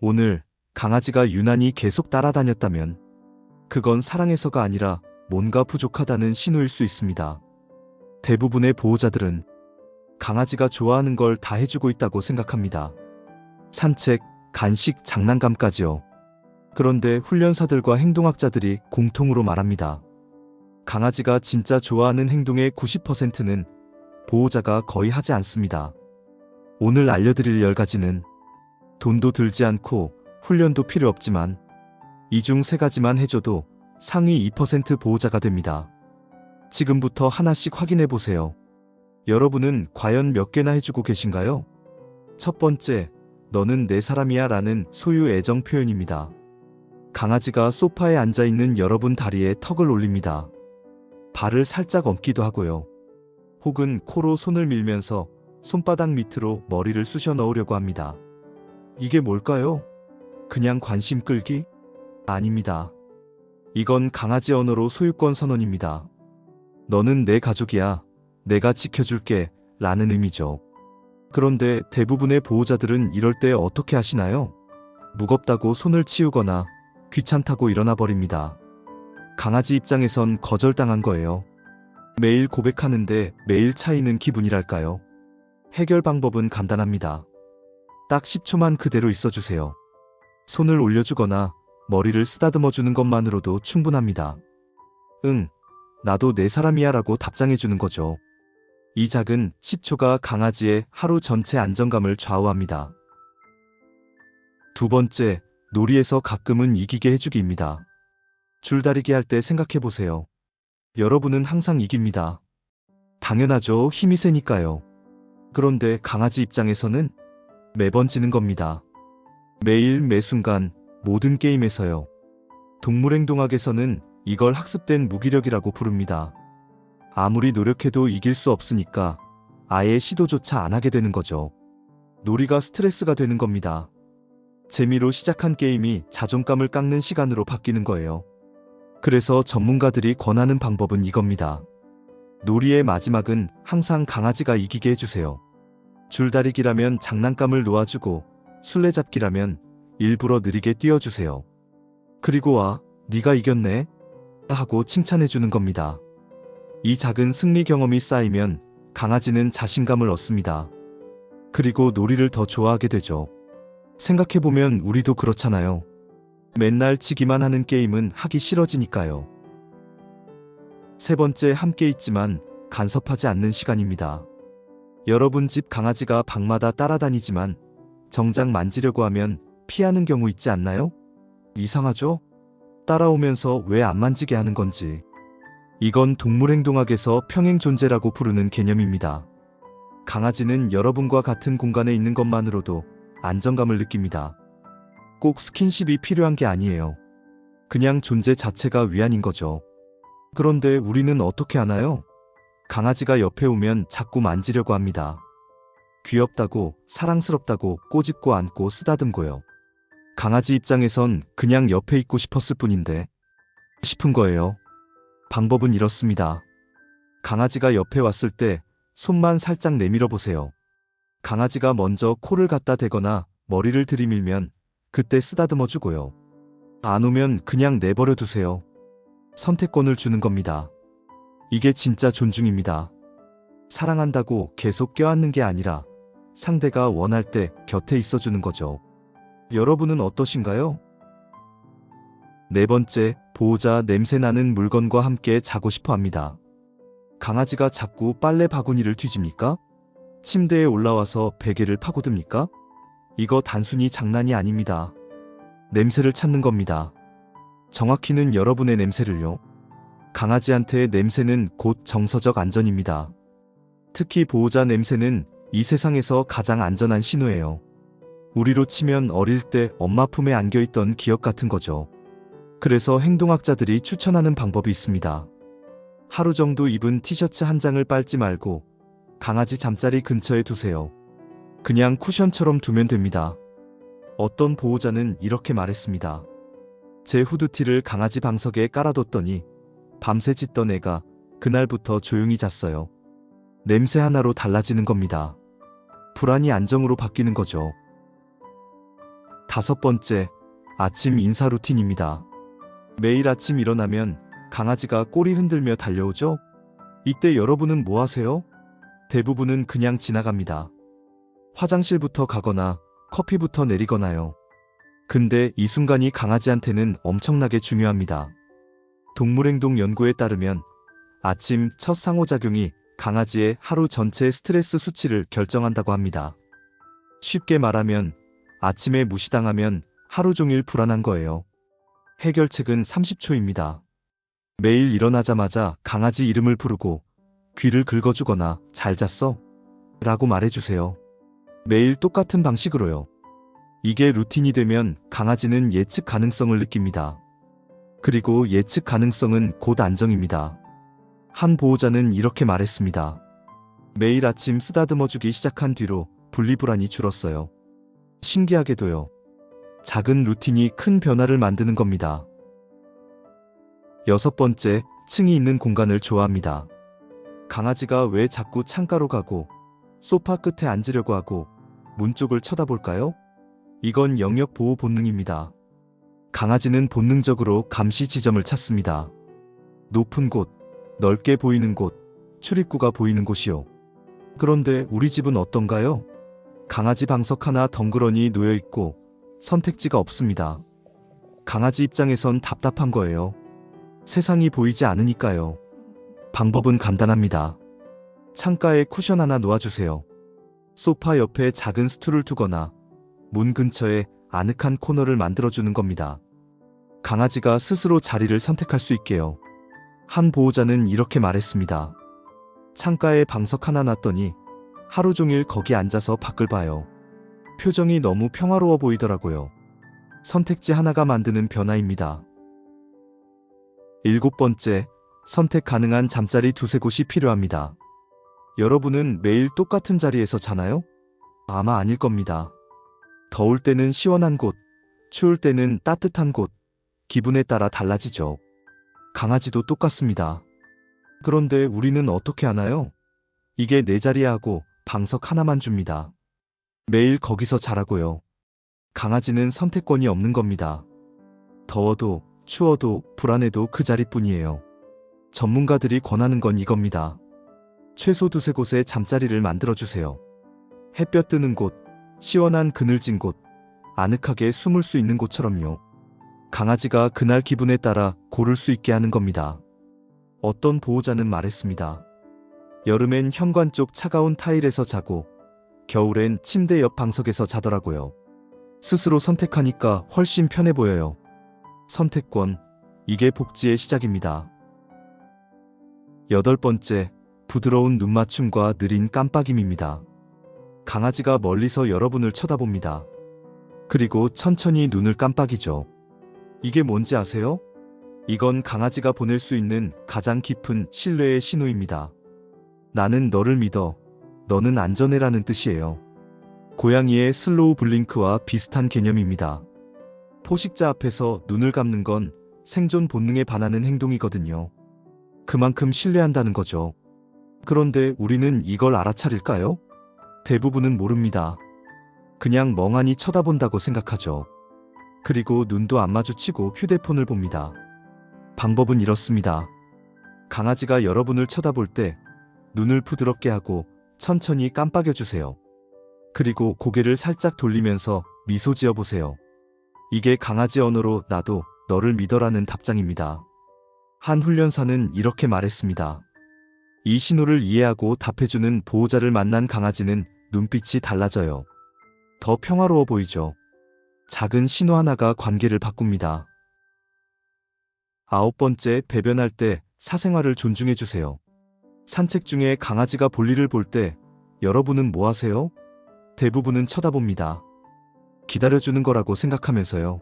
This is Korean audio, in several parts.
오늘 강아지가 유난히 계속 따라다녔다면 그건 사랑해서가 아니라 뭔가 부족하다는 신호일 수 있습니다. 대부분의 보호자들은 강아지가 좋아하는 걸 다 해주고 있다고 생각합니다. 산책, 간식, 장난감까지요. 그런데 훈련사들과 행동학자들이 공통으로 말합니다. 강아지가 진짜 좋아하는 행동의 90%는 보호자가 거의 하지 않습니다. 오늘 알려드릴 10가지는 돈도 들지 않고 훈련도 필요 없지만 이 중 3가지만 해줘도 상위 2% 보호자가 됩니다. 지금부터 하나씩 확인해 보세요. 여러분은 과연 몇 개나 해주고 계신가요? 첫 번째, 너는 내 사람이야 라는 소유 애정 표현입니다. 강아지가 소파에 앉아있는 여러분 다리에 턱을 올립니다. 발을 살짝 얹기도 하고요. 혹은 코로 손을 밀면서 손바닥 밑으로 머리를 쑤셔 넣으려고 합니다. 이게 뭘까요? 그냥 관심 끌기? 아닙니다. 이건 강아지 언어로 소유권 선언입니다. 너는 내 가족이야. 내가 지켜줄게. 라는 의미죠. 그런데 대부분의 보호자들은 이럴 때 어떻게 하시나요? 무겁다고 손을 치우거나 귀찮다고 일어나 버립니다. 강아지 입장에선 거절당한 거예요. 매일 고백하는데 매일 차이는 기분이랄까요? 해결 방법은 간단합니다. 딱 10초만 그대로 있어주세요. 손을 올려주거나 머리를 쓰다듬어 주는 것만으로도 충분합니다. 응, 나도 내 사람이야 라고 답장해주는 거죠. 이 작은 10초가 강아지의 하루 전체 안정감을 좌우합니다. 두 번째, 놀이에서 가끔은 이기게 해주기입니다. 줄다리기 할 때 생각해보세요. 여러분은 항상 이깁니다. 당연하죠. 힘이 세니까요. 그런데 강아지 입장에서는 매번 지는 겁니다. 매일 매순간 모든 게임에서요. 동물행동학에서는 이걸 학습된 무기력이라고 부릅니다. 아무리 노력해도 이길 수 없으니까 아예 시도조차 안 하게 되는 거죠. 놀이가 스트레스가 되는 겁니다. 재미로 시작한 게임이 자존감을 깎는 시간으로 바뀌는 거예요. 그래서 전문가들이 권하는 방법은 이겁니다. 놀이의 마지막은 항상 강아지가 이기게 해주세요. 줄다리기라면 장난감을 놓아주고 술래잡기라면 일부러 느리게 뛰어주세요. 그리고 와, 네가 이겼네 하고 칭찬해주는 겁니다. 이 작은 승리 경험이 쌓이면 강아지는 자신감을 얻습니다. 그리고 놀이를 더 좋아하게 되죠. 생각해보면 우리도 그렇잖아요. 맨날 지기만 하는 게임은 하기 싫어지니까요. 세 번째, 함께 있지만 간섭하지 않는 시간입니다. 여러분 집 강아지가 방마다 따라다니지만 정작 만지려고 하면 피하는 경우 있지 않나요? 이상하죠? 따라오면서 왜 안 만지게 하는 건지. 이건 동물행동학에서 평행존재라고 부르는 개념입니다. 강아지는 여러분과 같은 공간에 있는 것만으로도 안정감을 느낍니다. 꼭 스킨십이 필요한 게 아니에요. 그냥 존재 자체가 위안인 거죠. 그런데 우리는 어떻게 하나요? 강아지가 옆에 오면 자꾸 만지려고 합니다. 귀엽다고, 사랑스럽다고 꼬집고 안고 쓰다듬고요. 강아지 입장에선 그냥 옆에 있고 싶었을 뿐인데 싶은 거예요. 방법은 이렇습니다. 강아지가 옆에 왔을 때 손만 살짝 내밀어 보세요. 강아지가 먼저 코를 갖다 대거나 머리를 들이밀면 그때 쓰다듬어 주고요. 안 오면 그냥 내버려 두세요. 선택권을 주는 겁니다. 이게 진짜 존중입니다. 사랑한다고 계속 껴안는 게 아니라 상대가 원할 때 곁에 있어주는 거죠. 여러분은 어떠신가요? 네 번째, 보호자 냄새나는 물건과 함께 자고 싶어 합니다. 강아지가 자꾸 빨래 바구니를 뒤집니까? 침대에 올라와서 베개를 파고듭니까? 이거 단순히 장난이 아닙니다. 냄새를 찾는 겁니다. 정확히는 여러분의 냄새를요. 강아지한테의 냄새는 곧 정서적 안전입니다. 특히 보호자 냄새는 이 세상에서 가장 안전한 신호예요. 우리로 치면 어릴 때 엄마 품에 안겨있던 기억 같은 거죠. 그래서 행동학자들이 추천하는 방법이 있습니다. 하루 정도 입은 티셔츠 한 장을 빨지 말고 강아지 잠자리 근처에 두세요. 그냥 쿠션처럼 두면 됩니다. 어떤 보호자는 이렇게 말했습니다. 제 후드티를 강아지 방석에 깔아뒀더니 밤새 짖던 애가 그날부터 조용히 잤어요. 냄새 하나로 달라지는 겁니다. 불안이 안정으로 바뀌는 거죠. 5번째, 아침 인사 루틴입니다. 매일 아침 일어나면 강아지가 꼬리 흔들며 달려오죠? 이때 여러분은 뭐 하세요? 대부분은 그냥 지나갑니다. 화장실부터 가거나 커피부터 내리거나요. 근데 이 순간이 강아지한테는 엄청나게 중요합니다. 동물행동 연구에 따르면 아침 첫 상호작용이 강아지의 하루 전체의 스트레스 수치를 결정한다고 합니다. 쉽게 말하면 아침에 무시당하면 하루 종일 불안한 거예요. 해결책은 30초입니다. 매일 일어나자마자 강아지 이름을 부르고 귀를 긁어주거나 잘 잤어? 라고 말해주세요. 매일 똑같은 방식으로요. 이게 루틴이 되면 강아지는 예측 가능성을 느낍니다. 그리고 예측 가능성은 곧 안정입니다. 한 보호자는 이렇게 말했습니다. 매일 아침 쓰다듬어주기 시작한 뒤로 분리불안이 줄었어요. 신기하게도요. 작은 루틴이 큰 변화를 만드는 겁니다. 6번째, 층이 있는 공간을 좋아합니다. 강아지가 왜 자꾸 창가로 가고 소파 끝에 앉으려고 하고 문 쪽을 쳐다볼까요? 이건 영역 보호 본능입니다. 강아지는 본능적으로 감시 지점을 찾습니다. 높은 곳, 넓게 보이는 곳, 출입구가 보이는 곳이요. 그런데 우리 집은 어떤가요? 강아지 방석 하나 덩그러니 놓여 있고 선택지가 없습니다. 강아지 입장에선 답답한 거예요. 세상이 보이지 않으니까요. 방법은 간단합니다. 창가에 쿠션 하나 놓아주세요. 소파 옆에 작은 스툴을 두거나 문 근처에 아늑한 코너를 만들어주는 겁니다. 강아지가 스스로 자리를 선택할 수 있게요. 한 보호자는 이렇게 말했습니다. 창가에 방석 하나 놨더니 하루 종일 거기 앉아서 밖을 봐요. 표정이 너무 평화로워 보이더라고요. 선택지 하나가 만드는 변화입니다. 7번째, 선택 가능한 잠자리 두세 곳이 필요합니다. 여러분은 매일 똑같은 자리에서 자나요? 아마 아닐 겁니다. 더울 때는 시원한 곳, 추울 때는 따뜻한 곳, 기분에 따라 달라지죠. 강아지도 똑같습니다. 그런데 우리는 어떻게 하나요? 이게 내 자리야 하고 방석 하나만 줍니다. 매일 거기서 자라고요. 강아지는 선택권이 없는 겁니다. 더워도 추워도 불안해도 그 자리뿐이에요. 전문가들이 권하는 건 이겁니다. 최소 두세 곳의 잠자리를 만들어주세요. 햇볕 뜨는 곳, 시원한 그늘진 곳, 아늑하게 숨을 수 있는 곳처럼요. 강아지가 그날 기분에 따라 고를 수 있게 하는 겁니다. 어떤 보호자는 말했습니다. 여름엔 현관 쪽 차가운 타일에서 자고 겨울엔 침대 옆 방석에서 자더라고요. 스스로 선택하니까 훨씬 편해 보여요. 선택권, 이게 복지의 시작입니다. 8번째, 부드러운 눈맞춤과 느린 깜빡임입니다. 강아지가 멀리서 여러분을 쳐다봅니다. 그리고 천천히 눈을 깜빡이죠. 이게 뭔지 아세요? 이건 강아지가 보낼 수 있는 가장 깊은 신뢰의 신호입니다. 나는 너를 믿어, 너는 안전해라는 뜻이에요. 고양이의 슬로우 블링크와 비슷한 개념입니다. 포식자 앞에서 눈을 감는 건 생존 본능에 반하는 행동이거든요. 그만큼 신뢰한다는 거죠. 그런데 우리는 이걸 알아차릴까요? 대부분은 모릅니다. 그냥 멍하니 쳐다본다고 생각하죠. 그리고 눈도 안 마주치고 휴대폰을 봅니다. 방법은 이렇습니다. 강아지가 여러분을 쳐다볼 때 눈을 부드럽게 하고 천천히 깜빡여주세요. 그리고 고개를 살짝 돌리면서 미소 지어보세요. 이게 강아지 언어로 나도 너를 믿어라는 답장입니다. 한 훈련사는 이렇게 말했습니다. 이 신호를 이해하고 답해주는 보호자를 만난 강아지는 눈빛이 달라져요. 더 평화로워 보이죠. 작은 신호 하나가 관계를 바꿉니다. 9번째, 배변할 때 사생활을 존중해주세요. 산책 중에 강아지가 볼일을 볼 때 여러분은 뭐 하세요? 대부분은 쳐다봅니다. 기다려주는 거라고 생각하면서요.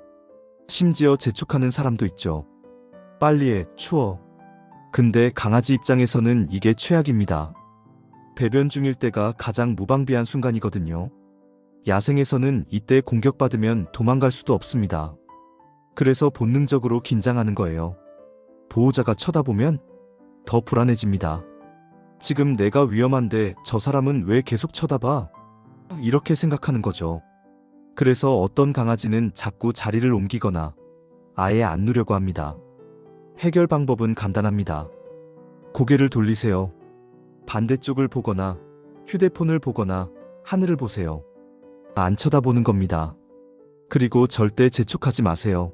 심지어 재촉하는 사람도 있죠. 빨리 해, 추워. 근데 강아지 입장에서는 이게 최악입니다. 배변 중일 때가 가장 무방비한 순간이거든요. 야생에서는 이때 공격받으면 도망갈 수도 없습니다. 그래서 본능적으로 긴장하는 거예요. 보호자가 쳐다보면 더 불안해집니다. 지금 내가 위험한데 저 사람은 왜 계속 쳐다봐? 이렇게 생각하는 거죠. 그래서 어떤 강아지는 자꾸 자리를 옮기거나 아예 안 누려고 합니다. 해결 방법은 간단합니다. 고개를 돌리세요. 반대쪽을 보거나 휴대폰을 보거나 하늘을 보세요. 안 쳐다보는 겁니다. 그리고 절대 재촉하지 마세요.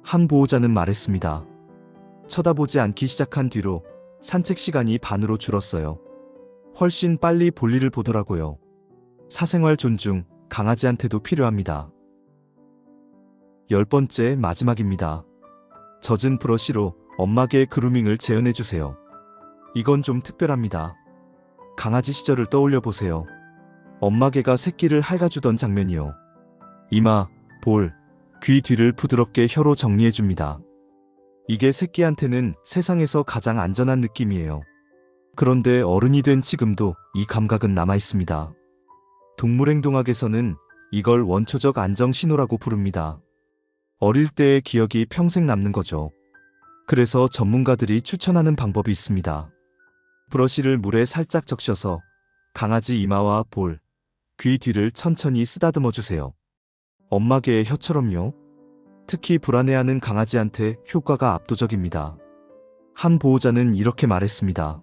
한 보호자는 말했습니다. 쳐다보지 않기 시작한 뒤로 산책 시간이 반으로 줄었어요. 훨씬 빨리 볼일을 보더라고요. 사생활 존중, 강아지한테도 필요합니다. 10번째 마지막입니다. 젖은 브러쉬로 엄마개 그루밍을 재현해주세요. 이건 좀 특별합니다. 강아지 시절을 떠올려 보세요. 엄마개가 새끼를 핥아주던 장면이요. 이마, 볼, 귀 뒤를 부드럽게 혀로 정리해줍니다. 이게 새끼한테는 세상에서 가장 안전한 느낌이에요. 그런데 어른이 된 지금도 이 감각은 남아있습니다. 동물행동학에서는 이걸 원초적 안정 신호라고 부릅니다. 어릴 때의 기억이 평생 남는 거죠. 그래서 전문가들이 추천하는 방법이 있습니다. 브러쉬를 물에 살짝 적셔서 강아지 이마와 볼, 귀 뒤를 천천히 쓰다듬어 주세요. 엄마개의 혀처럼요. 특히 불안해하는 강아지한테 효과가 압도적입니다. 한 보호자는 이렇게 말했습니다.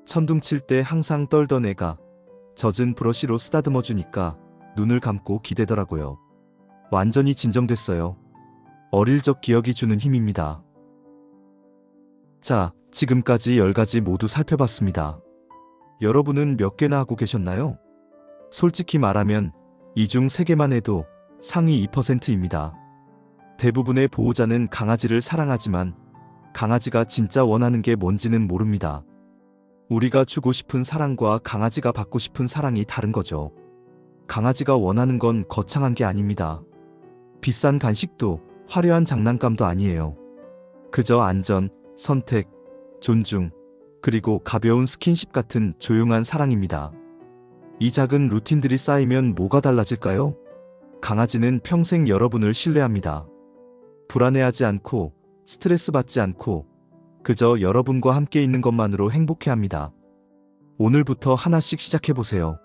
천둥 칠 때 항상 떨던 애가 젖은 브러쉬로 쓰다듬어 주니까 눈을 감고 기대더라고요. 완전히 진정됐어요. 어릴 적 기억이 주는 힘입니다. 자, 지금까지 10가지 모두 살펴봤습니다. 여러분은 몇 개나 하고 계셨나요? 솔직히 말하면 이 중 3개만 해도 상위 2%입니다. 대부분의 보호자는 강아지를 사랑하지만 강아지가 진짜 원하는 게 뭔지는 모릅니다. 우리가 주고 싶은 사랑과 강아지가 받고 싶은 사랑이 다른 거죠. 강아지가 원하는 건 거창한 게 아닙니다. 비싼 간식도 화려한 장난감도 아니에요. 그저 안전, 선택, 존중, 그리고 가벼운 스킨십 같은 조용한 사랑입니다. 이 작은 루틴들이 쌓이면 뭐가 달라질까요? 강아지는 평생 여러분을 신뢰합니다. 불안해하지 않고 스트레스 받지 않고 그저 여러분과 함께 있는 것만으로 행복해합니다. 오늘부터 하나씩 시작해보세요.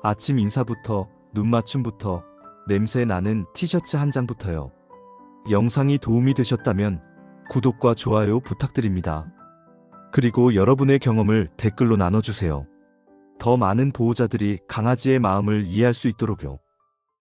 아침 인사부터, 눈 맞춤부터, 냄새 나는 티셔츠 한 장부터요. 영상이 도움이 되셨다면 구독과 좋아요 부탁드립니다. 그리고 여러분의 경험을 댓글로 나눠주세요. 더 많은 보호자들이 강아지의 마음을 이해할 수 있도록요.